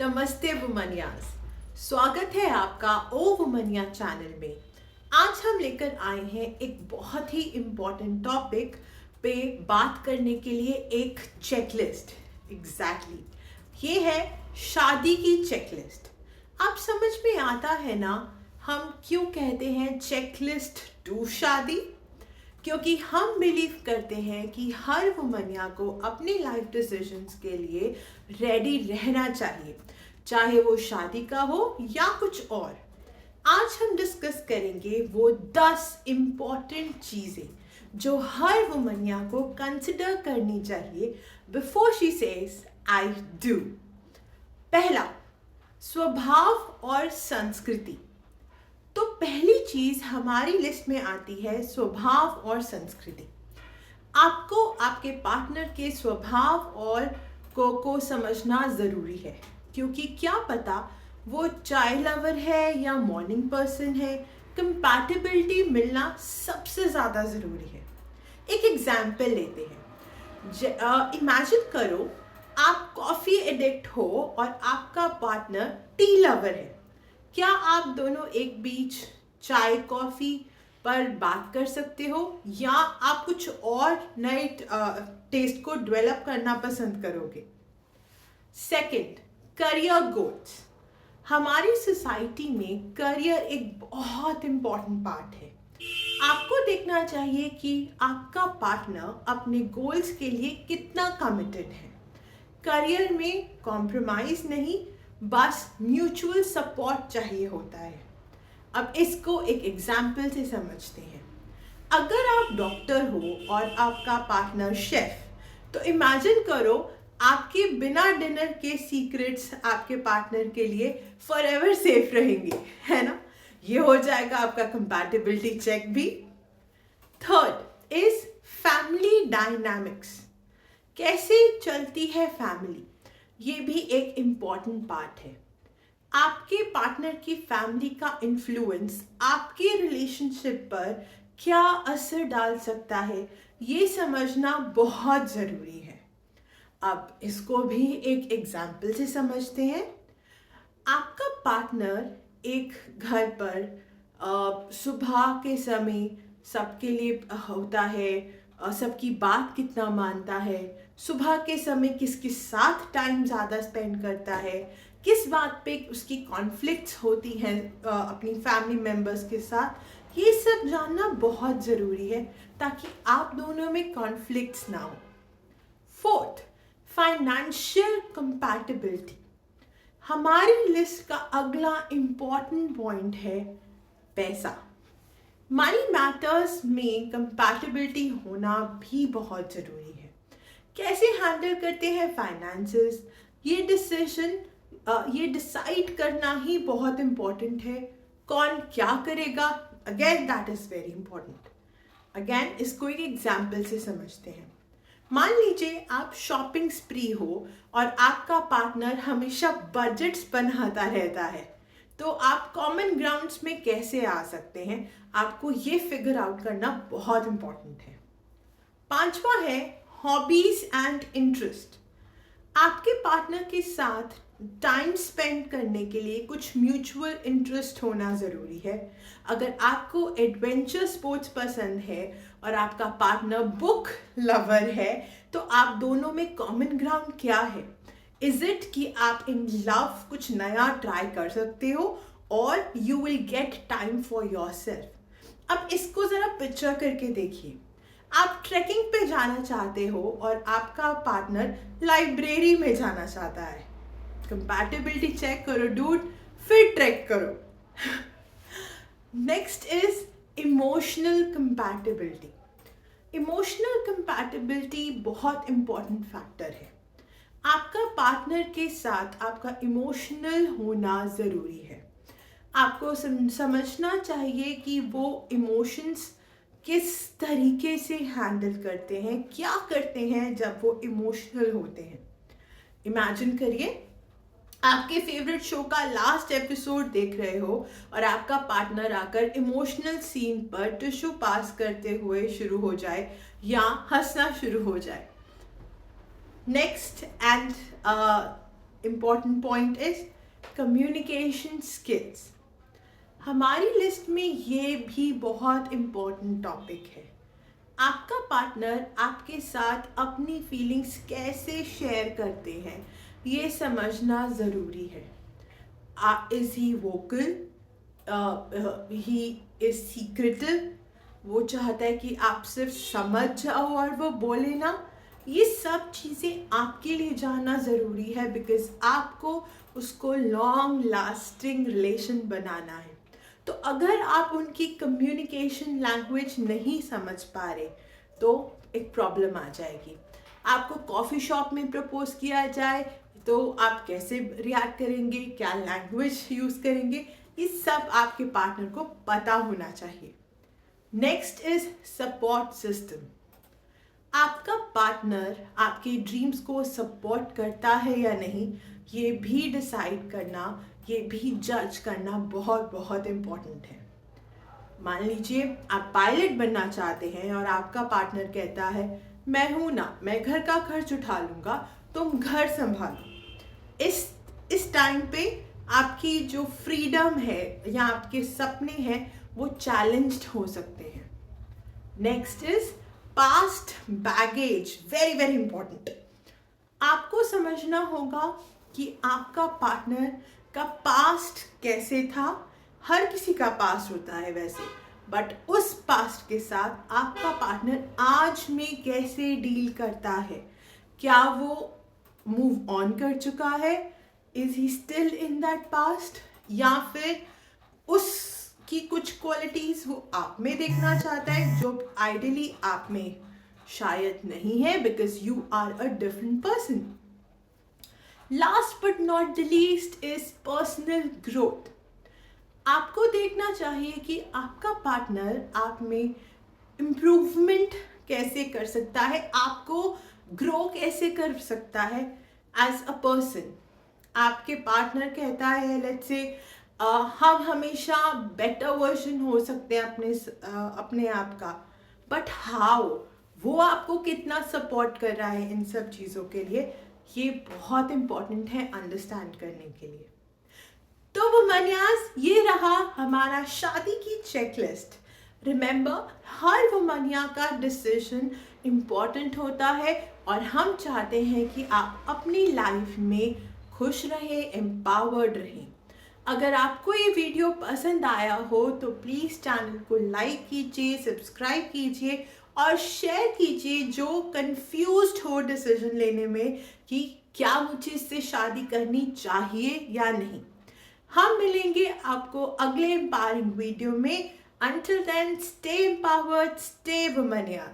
नमस्ते वुमनियाज। स्वागत है आपका ओ वुमनिया चैनल में। आज हम लेकर आए हैं एक बहुत ही इम्पोर्टेंट टॉपिक पे बात करने के लिए एक चेकलिस्ट। एग्जैक्टली ये है शादी की चेकलिस्ट। आप समझ में आता है ना हम क्यों कहते हैं चेकलिस्ट टू शादी? क्योंकि हम बिलीव करते हैं कि हर वुमनिया को अपने लाइफ डिसीजंस के लिए रेडी रहना चाहिए, चाहे वो शादी का हो या कुछ और। आज हम डिस्कस करेंगे वो 10 इम्पॉर्टेंट चीज़ें जो हर वुमनिया को कंसिडर करनी चाहिए before she says I do. पहला, स्वभाव और संस्कृति। तो पहली चीज हमारी लिस्ट में आती है स्वभाव और संस्कृति। आपको आपके पार्टनर के स्वभाव और को समझना जरूरी है, क्योंकि क्या पता वो चाय लवर है या मॉर्निंग पर्सन है। कंपैटिबिलिटी मिलना सबसे ज़्यादा ज़रूरी है। एक एग्जाम्पल लेते हैं। इमेजिन करो आप कॉफ़ी एडिक्ट हो और आपका पार्टनर टी लवर है। क्या आप दोनों एक बीच चाय कॉफ़ी पर बात कर सकते हो, या आप कुछ और नए टेस्ट को डेवलप करना पसंद करोगे? Second, career goals. हमारी सोसाइटी में करियर एक बहुत इम्पॉर्टेंट पार्ट है। आपको देखना चाहिए कि आपका पार्टनर अपने गोल्स के लिए कितना कमिटेड है। करियर में कॉम्प्रोमाइज़ नहीं, बस म्यूचुअल सपोर्ट चाहिए होता है। अब इसको एक एग्जाम्पल से समझते हैं। अगर आप डॉक्टर हो और आपका पार्टनर शेफ, तो इमेजिन करो आपके बिना डिनर के सीक्रेट्स आपके पार्टनर के लिए फॉरएवर सेफ रहेंगे, है ना? ये हो जाएगा आपका कंपैटिबिलिटी चेक भी। Third is family dynamics. कैसे चलती है फैमिली, ये भी एक इम्पॉर्टेंट पार्ट है। आपके पार्टनर की फैमिली का इन्फ्लुएंस आपके रिलेशनशिप पर क्या असर डाल सकता है, ये समझना बहुत ज़रूरी है। अब इसको भी एक एग्जाम्पल से समझते हैं। आपका पार्टनर एक घर पर सुबह के समय सबके लिए होता है, सबकी बात कितना मानता है, सुबह के समय किसके साथ टाइम ज़्यादा स्पेंड करता है, किस बात पे उसकी कॉन्फ्लिक्ट्स होती हैं अपनी फैमिली मेम्बर्स के साथ, ये सब जानना बहुत ज़रूरी है ताकि आप दोनों में कॉन्फ्लिक्ट्स ना हो। Fourth, financial compatibility. हमारी लिस्ट का अगला इम्पॉर्टेंट पॉइंट है पैसा। मनी मैटर्स में कंपैटिबिलिटी होना भी बहुत ज़रूरी है। कैसे हैंडल करते हैं फाइनेंसेस, ये डिसाइड करना ही बहुत इम्पॉर्टेंट है। कौन क्या करेगा, again that is very important. Again इसको एक एग्जाम्पल से समझते हैं। मान लीजिए आप शॉपिंग स्प्री हो और आपका पार्टनर हमेशा बजट्स बनाता रहता है, तो आप कॉमन ग्राउंड्स में कैसे आ सकते हैं, आपको ये फिगर आउट करना बहुत इम्पॉर्टेंट है। पांचवा है हॉबीज एंड इंटरेस्ट। आपके पार्टनर के साथ टाइम स्पेंड करने के लिए कुछ म्यूचुअल इंटरेस्ट होना ज़रूरी है। अगर आपको एडवेंचर स्पोर्ट्स पसंद है और आपका पार्टनर बुक लवर है, तो आप दोनों में कॉमन ग्राउंड क्या है? इज इट कि आप इन लव कुछ नया ट्राई कर सकते हो, और you will get time for yourself. अब इसको ज़रा पिक्चर करके देखिए। आप ट्रैकिंग पे जाना चाहते हो और आपका पार्टनर लाइब्रेरी में जाना चाहता है। कंपैटिबिलिटी चेक करो डूड, फिर ट्रैक करो। Next is emotional compatibility. Emotional compatibility बहुत इंपॉर्टेंट फैक्टर है। आपका पार्टनर के साथ आपका इमोशनल होना ज़रूरी है। आपको समझना चाहिए कि वो इमोशंस किस तरीके से हैंडल करते हैं, क्या करते हैं जब वो इमोशनल होते हैं। इमेजिन करिए आपके फेवरेट शो का लास्ट एपिसोड देख रहे हो और आपका पार्टनर आकर इमोशनल सीन पर टिश्यू पास करते हुए शुरू हो जाए या हंसना शुरू हो जाए। Next and important point is communication skills. हमारी लिस्ट में ये भी बहुत इम्पोर्टेंट टॉपिक है। आपका पार्टनर आपके साथ अपनी फीलिंग्स कैसे शेयर करते हैं, ये समझना ज़रूरी है। Is he vocal, he is secretive, वो चाहता है कि आप सिर्फ समझ जाओ और वो बोले ना। ये सब चीज़ें आपके लिए जानना ज़रूरी है, बिकॉज आपको उसको लॉन्ग लास्टिंग रिलेशन बनाना है। तो अगर आप उनकी कम्युनिकेशन लैंग्वेज नहीं समझ पा रहे तो एक प्रॉब्लम आ जाएगी। आपको कॉफ़ी शॉप में प्रपोज किया जाए तो आप कैसे रिएक्ट करेंगे, क्या लैंग्वेज यूज़ करेंगे, ये सब आपके पार्टनर को पता होना चाहिए। Next is support system. आपका पार्टनर आपके ड्रीम्स को सपोर्ट करता है या नहीं, ये भी डिसाइड करना, ये भी जज करना बहुत बहुत इम्पोर्टेंट है। मान लीजिए आप पायलट बनना चाहते हैं और आपका पार्टनर कहता है मैं हूं ना, मैं घर का खर्च उठा लूँगा, तुम घर संभालो। इस टाइम पे आपकी जो फ्रीडम है या आपके सपने हैं वो चैलेंज्ड हो सकते हैं। Next is past baggage, very very important. आपको समझना होगा कि आपका पार्टनर का पास्ट कैसे था। हर किसी का पास्ट होता है वैसे, बट उस पास्ट के साथ आपका पार्टनर आज में कैसे डील करता है। क्या वो मूव ऑन कर चुका है, is he still in that past, या फिर उसकी कुछ क्वालिटीज वो आप में देखना चाहता है जो आइडियली आप में शायद नहीं है, because you are a different person. Last but not the least is personal growth. आपको देखना चाहिए कि आपका पार्टनर आप में इम्प्रूवमेंट कैसे कर सकता है, आपको ग्रो कैसे कर सकता है एज अ पर्सन। आपके पार्टनर कहता है लेट्स से हम हमेशा बेटर वर्जन हो सकते हैं अपने आप का, बट हाउ, वो आपको कितना सपोर्ट कर रहा है इन सब चीज़ों के लिए, ये बहुत इम्पोर्टेंट है अंडरस्टैंड करने के लिए। तो वुमनियाज, ये रहा हमारा शादी की चेकलिस्ट। रिमेंबर, हर वुमनिया का डिसीजन इम्पॉर्टेंट होता है और हम चाहते हैं कि आप अपनी लाइफ में खुश रहें, एम्पावर्ड रहें। अगर आपको ये वीडियो पसंद आया हो तो प्लीज़ चैनल को लाइक कीजिए, सब्सक्राइब कीजिए और शेयर कीजिए जो कंफ्यूज्ड हो डिसीजन लेने में कि क्या मुझे इससे शादी करनी चाहिए या नहीं। हम मिलेंगे आपको अगले एम्पावरिंग वीडियो में। Until then, stay empowered, stay womania.